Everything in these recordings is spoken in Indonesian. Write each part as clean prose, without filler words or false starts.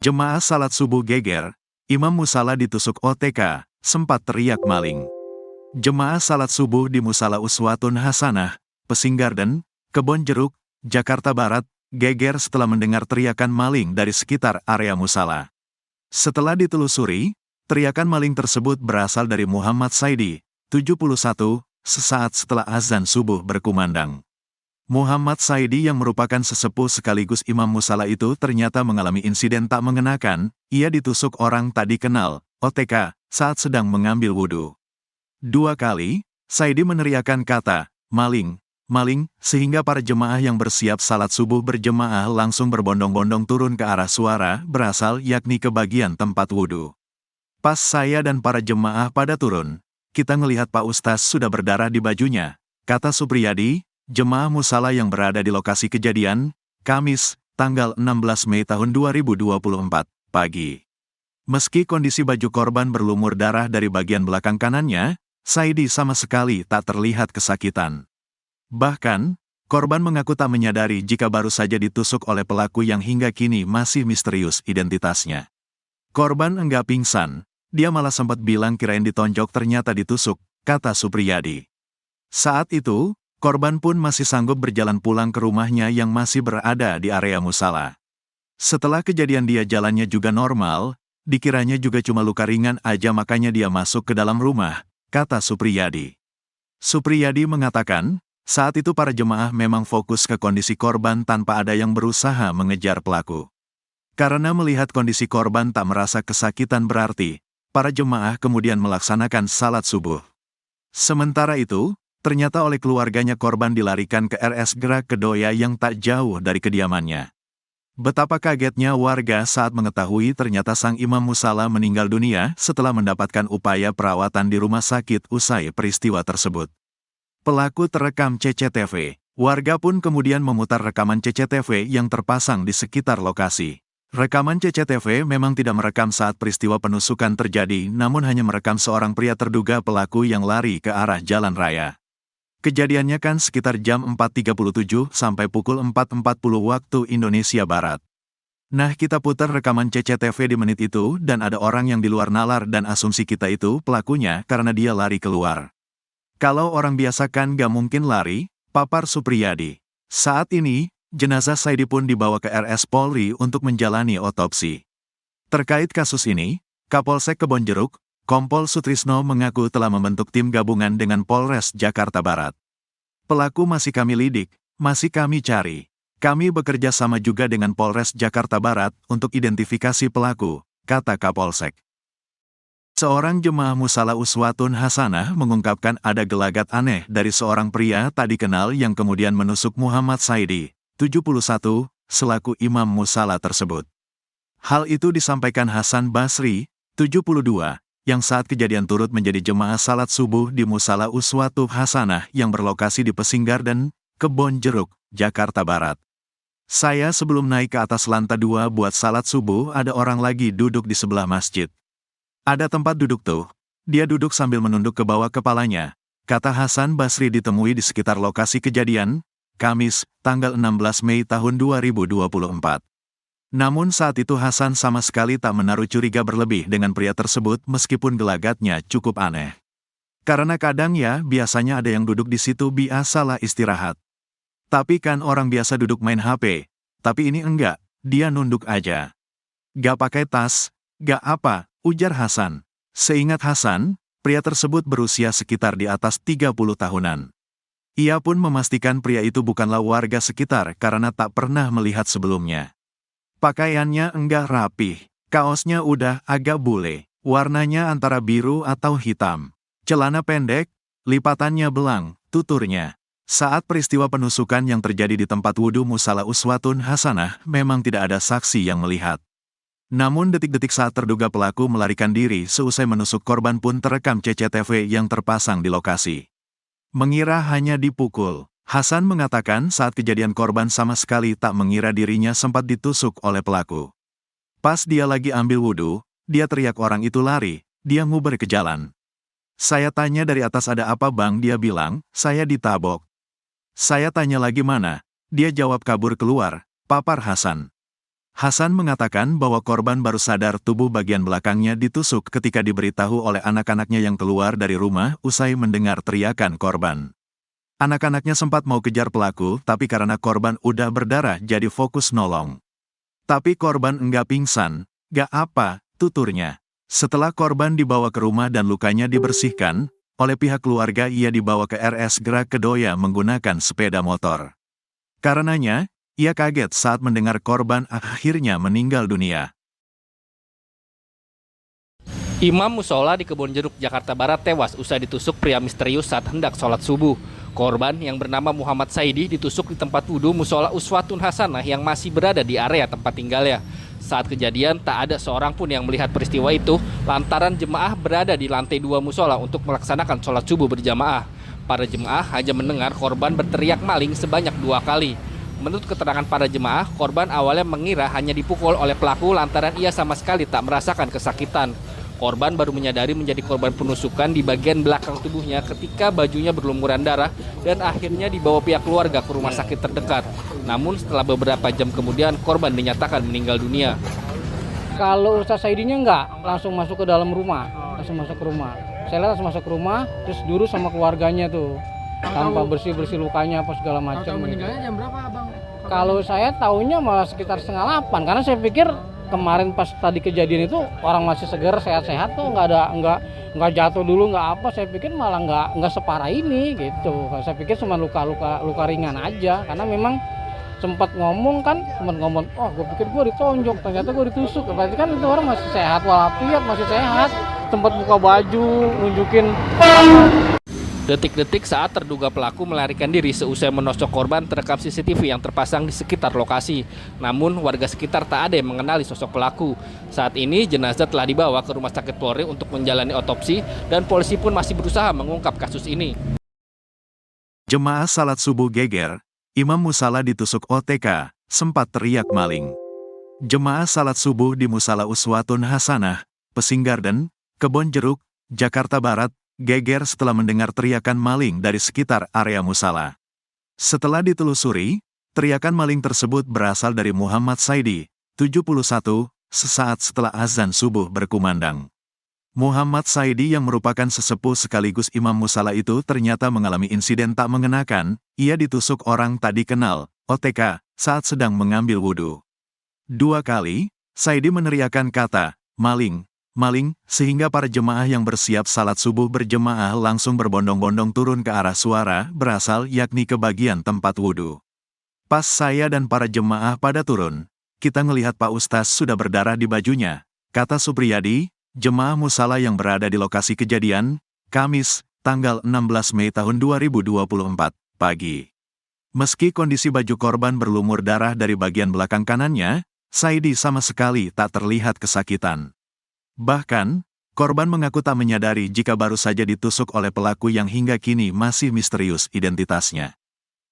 Jemaah salat subuh geger, Imam Musala ditusuk OTK, sempat teriak maling. Jemaah salat subuh di Musala Uswatun Hasanah, Pesing Garden, Kebon Jeruk, Jakarta Barat, geger setelah mendengar teriakan maling dari sekitar area musala. Setelah ditelusuri, teriakan maling tersebut berasal dari Muhammad Saidi, 71, sesaat setelah azan subuh berkumandang. Muhammad Saidi yang merupakan sesepuh sekaligus imam musala itu ternyata mengalami insiden tak mengenakan, ia ditusuk orang tak dikenal, OTK, saat sedang mengambil wudhu. 2 kali, Saidi meneriakkan kata, maling, maling, sehingga para jemaah yang bersiap salat subuh berjemaah langsung berbondong-bondong turun ke arah suara berasal yakni ke bagian tempat wudhu. Pas saya dan para jemaah pada turun, kita ngelihat Pak Ustaz sudah berdarah di bajunya, kata Supriyadi, jemaah musala yang berada di lokasi kejadian, Kamis, tanggal 16 Mei tahun 2024, pagi. Meski kondisi baju korban berlumur darah dari bagian belakang kanannya, Saidi sama sekali tak terlihat kesakitan. Bahkan, korban mengaku tak menyadari jika baru saja ditusuk oleh pelaku yang hingga kini masih misterius identitasnya. Korban enggak pingsan, dia malah sempat bilang kirain ditonjok ternyata ditusuk, kata Supriyadi. Saat itu, korban pun masih sanggup berjalan pulang ke rumahnya yang masih berada di area musala. Setelah kejadian dia jalannya juga normal, dikiranya juga cuma luka ringan aja makanya dia masuk ke dalam rumah, kata Supriyadi. Supriyadi mengatakan, saat itu para jemaah memang fokus ke kondisi korban tanpa ada yang berusaha mengejar pelaku. Karena melihat kondisi korban tak merasa kesakitan berarti, para jemaah kemudian melaksanakan salat subuh. Sementara itu, ternyata oleh keluarganya korban dilarikan ke RS Gerak Kedoya yang tak jauh dari kediamannya. Betapa kagetnya warga saat mengetahui ternyata sang imam musala meninggal dunia setelah mendapatkan upaya perawatan di rumah sakit usai peristiwa tersebut. Pelaku terekam CCTV, warga pun kemudian memutar rekaman CCTV yang terpasang di sekitar lokasi. Rekaman CCTV memang tidak merekam saat peristiwa penusukan terjadi, namun hanya merekam seorang pria terduga pelaku yang lari ke arah jalan raya. Kejadiannya kan sekitar jam 4.37 sampai pukul 4.40 waktu Indonesia Barat. Nah, kita putar rekaman CCTV di menit itu dan ada orang yang di luar nalar dan asumsi kita itu pelakunya karena dia lari keluar. Kalau orang biasa kan gak mungkin lari, papar Supriyadi. Saat ini, jenazah Saidi pun dibawa ke RS Polri untuk menjalani otopsi. Terkait kasus ini, Kapolsek Kebon Jeruk, Kompol Sutrisno mengaku telah membentuk tim gabungan dengan Polres Jakarta Barat. Pelaku masih kami lidik, masih kami cari. Kami bekerja sama juga dengan Polres Jakarta Barat untuk identifikasi pelaku, kata Kapolsek. Seorang jemaah musala Uswatun Hasanah mengungkapkan ada gelagat aneh dari seorang pria tak dikenal yang kemudian menusuk Muhammad Saidi, 71, selaku imam musala tersebut. Hal itu disampaikan Hasan Basri, 72, yang saat kejadian turut menjadi jemaah salat subuh di Musala Uswatun Hasanah yang berlokasi di Pesing Garden, Kebon Jeruk, Jakarta Barat. Saya sebelum naik ke atas lantai 2 buat salat subuh ada orang lagi duduk di sebelah masjid. Ada tempat duduk tuh, dia duduk sambil menunduk ke bawah kepalanya, kata Hasan Basri ditemui di sekitar lokasi kejadian, Kamis, tanggal 16 Mei tahun 2024. Namun saat itu Hasan sama sekali tak menaruh curiga berlebih dengan pria tersebut meskipun gelagatnya cukup aneh. Karena kadang ya biasanya ada yang duduk di situ biasalah istirahat. Tapi kan orang biasa duduk main HP, tapi ini enggak, dia nunduk aja. Gak pakai tas, gak apa, ujar Hasan. Seingat Hasan, pria tersebut berusia sekitar di atas 30 tahunan. Ia pun memastikan pria itu bukanlah warga sekitar karena tak pernah melihat sebelumnya. Pakaiannya enggak rapih, kaosnya udah agak bule, warnanya antara biru atau hitam. Celana pendek, lipatannya belang, tuturnya. Saat peristiwa penusukan yang terjadi di tempat wudhu Musala Uswatun Hasanah memang tidak ada saksi yang melihat. Namun detik-detik saat terduga pelaku melarikan diri seusai menusuk korban pun terekam CCTV yang terpasang di lokasi. Mengira hanya dipukul. Hasan mengatakan saat kejadian korban sama sekali tak mengira dirinya sempat ditusuk oleh pelaku. Pas dia lagi ambil wudhu, dia teriak orang itu lari, dia nguber ke jalan. Saya tanya dari atas ada apa bang, dia bilang, saya ditabok. Saya tanya lagi mana, dia jawab kabur keluar, papar Hasan. Hasan mengatakan bahwa korban baru sadar tubuh bagian belakangnya ditusuk ketika diberitahu oleh anak-anaknya yang keluar dari rumah usai mendengar teriakan korban. Anak-anaknya sempat mau kejar pelaku, tapi karena korban udah berdarah jadi fokus nolong. Tapi korban enggak pingsan, gak apa, tuturnya. Setelah korban dibawa ke rumah dan lukanya dibersihkan, oleh pihak keluarga ia dibawa ke RS Gerak Kedoya menggunakan sepeda motor. Karenanya, ia kaget saat mendengar korban akhirnya meninggal dunia. Imam musola di Kebonjeruk, Jakarta Barat tewas usai ditusuk pria misterius saat hendak sholat subuh. Korban yang bernama Muhammad Saidi ditusuk di tempat wudhu musola Uswatun Hasanah yang masih berada di area tempat tinggalnya. Saat kejadian, tak ada seorang pun yang melihat peristiwa itu lantaran jemaah berada di lantai 2 musola untuk melaksanakan sholat subuh berjamaah. Para jemaah hanya mendengar korban berteriak maling sebanyak 2 kali. Menurut keterangan para jemaah, korban awalnya mengira hanya dipukul oleh pelaku lantaran ia sama sekali tak merasakan kesakitan. Korban baru menyadari menjadi korban penusukan di bagian belakang tubuhnya ketika bajunya berlumuran darah dan akhirnya dibawa pihak keluarga ke rumah sakit terdekat. Namun setelah beberapa jam kemudian, korban dinyatakan meninggal dunia. Kalau Ustaz Saidinya enggak, langsung masuk ke dalam rumah, langsung masuk ke rumah. Saya lihat langsung masuk ke rumah, terus dulu sama keluarganya tuh. Tanpa bersih-bersih lukanya apa segala macam. Meninggalnya jam berapa, Abang? Kalau saya tahunya malah sekitar 7:30, karena saya pikir kemarin pas tadi kejadian itu orang masih segar, sehat-sehat tuh, nggak jatuh dulu, nggak apa. Saya pikir malah nggak separah ini gitu. Saya pikir cuma luka ringan aja, karena memang sempat ngomong, oh gue pikir gue ditonjok, ternyata gue ditusuk. Berarti kan itu orang masih sehat walafiat, masih sehat. Sempat buka baju, nunjukin. Detik-detik saat terduga pelaku melarikan diri seusai menusuk korban terekam CCTV yang terpasang di sekitar lokasi. Namun warga sekitar tak ada yang mengenali sosok pelaku. Saat ini jenazah telah dibawa ke Rumah Sakit Polri untuk menjalani otopsi dan polisi pun masih berusaha mengungkap kasus ini. Jemaah salat subuh geger, Imam musala ditusuk OTK, sempat teriak maling. Jemaah salat subuh di Musala Uswatun Hasanah, Pesinggarden, Kebonjeruk, Jakarta Barat, geger setelah mendengar teriakan maling dari sekitar area musala. Setelah ditelusuri, teriakan maling tersebut berasal dari Muhammad Saidi, 71, sesaat setelah azan subuh berkumandang. Muhammad Saidi yang merupakan sesepuh sekaligus imam musala itu ternyata mengalami insiden tak mengenakan, ia ditusuk orang tak dikenal, OTK, saat sedang mengambil wudhu. 2 kali, Saidi meneriakkan kata, maling, maling, sehingga para jemaah yang bersiap salat subuh berjemaah langsung berbondong-bondong turun ke arah suara berasal yakni ke bagian tempat wudhu. Pas saya dan para jemaah pada turun, kita ngelihat Pak Ustaz sudah berdarah di bajunya, kata Supriyadi, jemaah musala yang berada di lokasi kejadian, Kamis, tanggal 16 Mei tahun 2024, pagi. Meski kondisi baju korban berlumur darah dari bagian belakang kanannya, Saidi sama sekali tak terlihat kesakitan. Bahkan, korban mengaku tak menyadari jika baru saja ditusuk oleh pelaku yang hingga kini masih misterius identitasnya.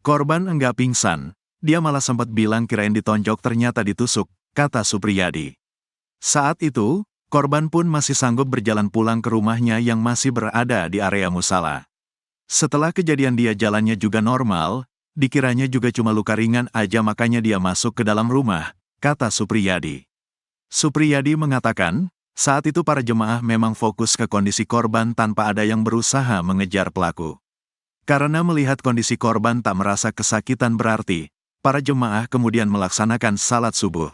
Korban enggak pingsan, dia malah sempat bilang kirain ditonjok ternyata ditusuk, kata Supriyadi. Saat itu, korban pun masih sanggup berjalan pulang ke rumahnya yang masih berada di area musala. Setelah kejadian dia jalannya juga normal, dikiranya juga cuma luka ringan aja makanya dia masuk ke dalam rumah, kata Supriyadi. Supriyadi mengatakan, saat itu para jemaah memang fokus ke kondisi korban tanpa ada yang berusaha mengejar pelaku. Karena melihat kondisi korban tak merasa kesakitan berarti, para jemaah kemudian melaksanakan salat subuh.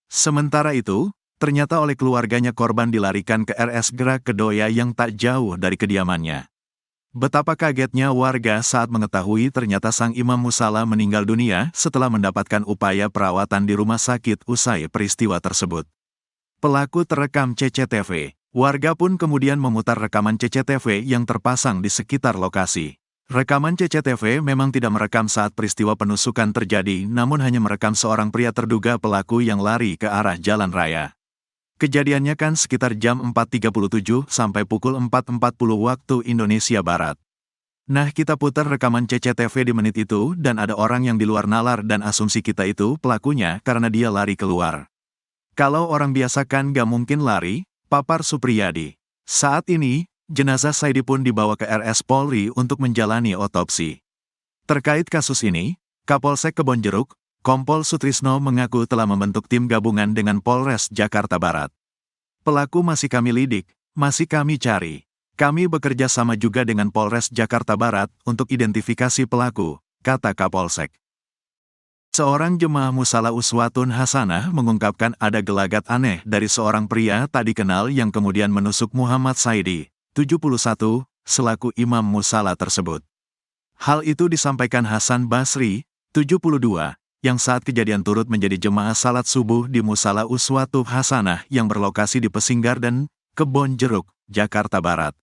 Sementara itu, ternyata oleh keluarganya korban dilarikan ke RS Gerak Kedoya yang tak jauh dari kediamannya. Betapa kagetnya warga saat mengetahui ternyata sang imam musala meninggal dunia setelah mendapatkan upaya perawatan di rumah sakit usai peristiwa tersebut. Pelaku terekam CCTV, warga pun kemudian memutar rekaman CCTV yang terpasang di sekitar lokasi. Rekaman CCTV memang tidak merekam saat peristiwa penusukan terjadi, namun hanya merekam seorang pria terduga pelaku yang lari ke arah jalan raya. Kejadiannya kan sekitar jam 4.37 sampai pukul 4.40 waktu Indonesia Barat. Nah, kita putar rekaman CCTV di menit itu dan ada orang yang di luar nalar dan asumsi kita itu pelakunya karena dia lari keluar. Kalau orang biasa kan gak mungkin lari, papar Supriyadi. Saat ini, jenazah Saidi pun dibawa ke RS Polri untuk menjalani otopsi. Terkait kasus ini, Kapolsek Kebonjeruk, Kompol Sutrisno mengaku telah membentuk tim gabungan dengan Polres Jakarta Barat. Pelaku masih kami lidik, masih kami cari. Kami bekerja sama juga dengan Polres Jakarta Barat untuk identifikasi pelaku, kata Kapolsek. Seorang jemaah Musala Uswatun Hasanah mengungkapkan ada gelagat aneh dari seorang pria tak dikenal yang kemudian menusuk Muhammad Saidi, 71, selaku imam musala tersebut. Hal itu disampaikan Hasan Basri, 72, yang saat kejadian turut menjadi jemaah salat subuh di Musala Uswatun Hasanah yang berlokasi di Pesing Garden, Kebon Jeruk, Jakarta Barat.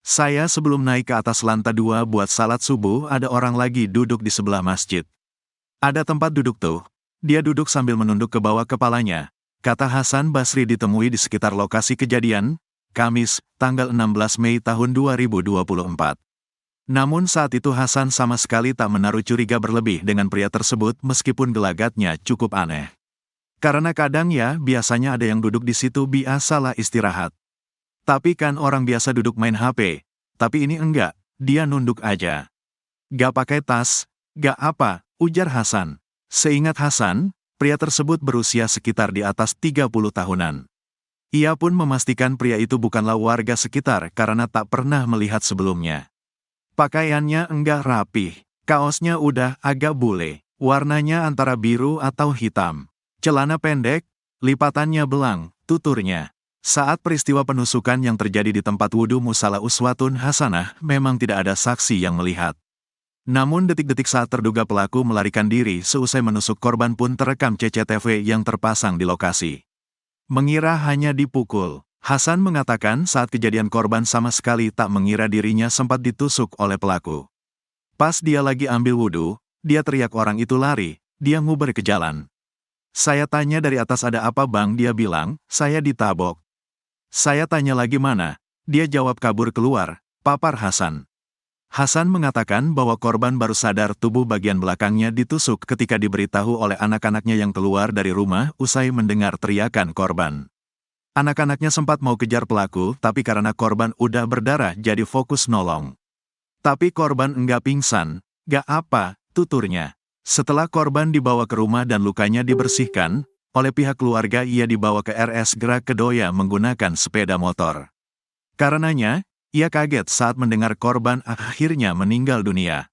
Saya sebelum naik ke atas lantai 2 buat salat subuh ada orang lagi duduk di sebelah masjid. Ada tempat duduk tuh, dia duduk sambil menunduk ke bawah kepalanya, kata Hasan Basri ditemui di sekitar lokasi kejadian, Kamis, tanggal 16 Mei tahun 2024. Namun saat itu Hasan sama sekali tak menaruh curiga berlebih dengan pria tersebut meskipun gelagatnya cukup aneh. Karena kadang ya biasanya ada yang duduk di situ biasalah istirahat. Tapi kan orang biasa duduk main HP, tapi ini enggak, dia nunduk aja. Gak pakai tas, gak apa, ujar Hasan. Seingat Hasan, pria tersebut berusia sekitar di atas 30 tahunan. Ia pun memastikan pria itu bukanlah warga sekitar karena tak pernah melihat sebelumnya. Pakaiannya enggak rapih, kaosnya udah agak bule, warnanya antara biru atau hitam. Celana pendek, lipatannya belang, tuturnya. Saat peristiwa penusukan yang terjadi di tempat wudhu Musala Uswatun Hasanah memang tidak ada saksi yang melihat. Namun detik-detik saat terduga pelaku melarikan diri seusai menusuk korban pun terekam CCTV yang terpasang di lokasi. Mengira hanya dipukul, Hasan mengatakan saat kejadian korban sama sekali tak mengira dirinya sempat ditusuk oleh pelaku. Pas dia lagi ambil wudhu, dia teriak orang itu lari, dia nguber ke jalan. Saya tanya dari atas ada apa bang, dia bilang, saya ditabok. Saya tanya lagi mana, dia jawab kabur keluar, papar Hasan. Hasan mengatakan bahwa korban baru sadar tubuh bagian belakangnya ditusuk ketika diberitahu oleh anak-anaknya yang keluar dari rumah usai mendengar teriakan korban. Anak-anaknya sempat mau kejar pelaku tapi karena korban udah berdarah jadi fokus nolong. Tapi korban enggak pingsan, gak apa, tuturnya. Setelah korban dibawa ke rumah dan lukanya dibersihkan, oleh pihak keluarga ia dibawa ke RS Gerak Kedoya menggunakan sepeda motor. Karenanya, ia kaget saat mendengar korban akhirnya meninggal dunia.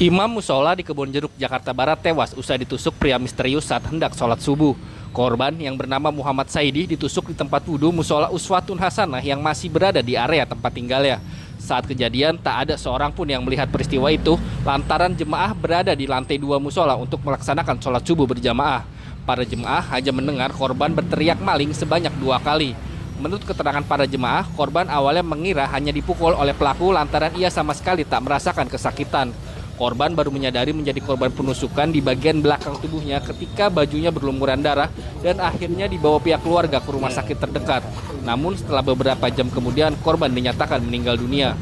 Imam musola di Kebon Jeruk, Jakarta Barat tewas usai ditusuk pria misterius saat hendak sholat subuh. Korban yang bernama Muhammad Saidi ditusuk di tempat wudhu Musola Uswatun Hasanah yang masih berada di area tempat tinggalnya. Saat kejadian tak ada seorang pun yang melihat peristiwa itu lantaran jemaah berada di lantai 2 musola untuk melaksanakan sholat subuh berjamaah. Para jemaah hanya mendengar korban berteriak maling sebanyak 2 kali. Menurut keterangan para jemaah, korban awalnya mengira hanya dipukul oleh pelaku lantaran ia sama sekali tak merasakan kesakitan. Korban baru menyadari menjadi korban penusukan di bagian belakang tubuhnya ketika bajunya berlumuran darah dan akhirnya dibawa pihak keluarga ke rumah sakit terdekat. Namun setelah beberapa jam kemudian korban dinyatakan meninggal dunia.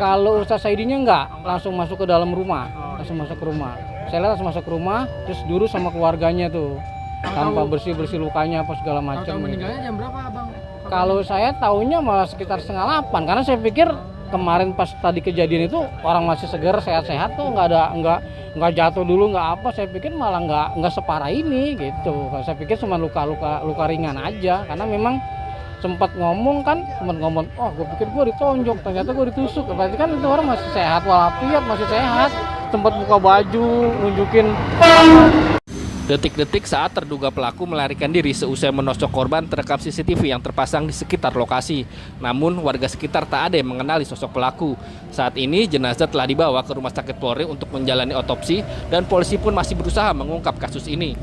Kalau Ustaz Saidinya enggak, langsung masuk ke dalam rumah, langsung masuk ke rumah. Saya langsung masuk ke rumah, terus duduk sama keluarganya tuh. Tanpa bersih-bersih lukanya apa segala macam. Meninggalnya jam berapa Bang? Kalau saya tahunya malah sekitar 7:30, karena saya pikir kemarin pas tadi kejadian itu orang masih seger, sehat-sehat tuh, nggak jatuh dulu, nggak apa. Saya pikir malah nggak separah ini gitu. Saya pikir cuma luka ringan aja, karena memang sempat ngomong, oh gue pikir gue ditonjok, ternyata gue ditusuk. Berarti kan itu orang masih sehat walafiat, masih sehat. Sempat buka baju, nunjukin. Detik-detik saat terduga pelaku melarikan diri seusai menusuk korban terekam CCTV yang terpasang di sekitar lokasi. Namun warga sekitar tak ada yang mengenali sosok pelaku. Saat ini jenazah telah dibawa ke Rumah Sakit Polri untuk menjalani otopsi dan polisi pun masih berusaha mengungkap kasus ini.